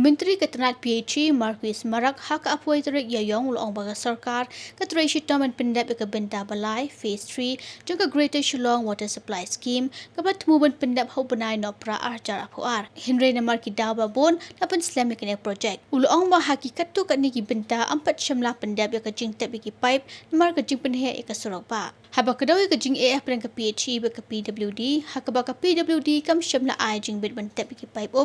Menteri Ketenaga PHE Marquis Marak hak apoi terik Yayong ulong baga Sorkar ke Trei Shitom dan Pyndep ke Bynta Balai Phase 3 juga Greater Shillong Water Supply Scheme ke Batmuban Pyndep hau benai no pra arjar apuar. Henry na marki daw babon dapat Islamic kene project. Ulong ma hakikat tu kat niki Bynta 4 syamlah Pyndep ya ke jing tap iki pipe mar ke jing penhe ke Sorokpa. Haba kedawi ke jing AF dan ke PHE ke PWD hak ke PWD kam syamlah ai jing bit tap iki pipe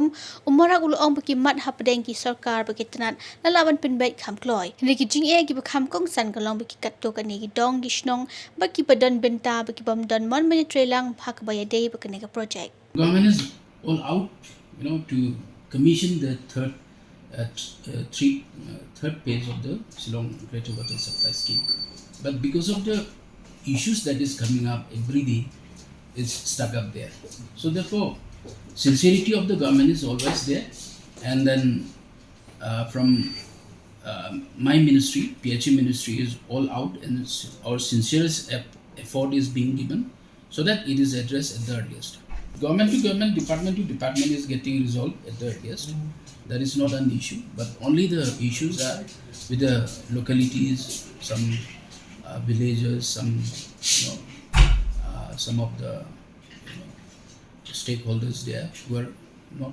umarak ulong bagi mat hapadeng ki Sorkar bagi tenat lalawan penbaik kam kloy. Henry ki jing gi bekam kong san kalong bagi katto kan ni Jong Gisnong bagi badan Bynta bagi bam dan mon menetrelang hak bayadei bagi nega project. Government is all out, to commission the third phase of the Shillong Greater Water Supply Scheme. But because of the issues that is coming up every day, it's stuck up there. So therefore, sincerity of the government is always there. And then from my ministry, PHE ministry is all out, and our sincerest effort is being given so that it is addressed at the earliest. Government to government, department to department is getting resolved at the earliest. That is not an issue, but only the issues are with the localities, some villages, some of the stakeholders there who are not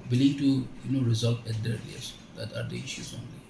willing to resolve at the earliest. That are the issues only.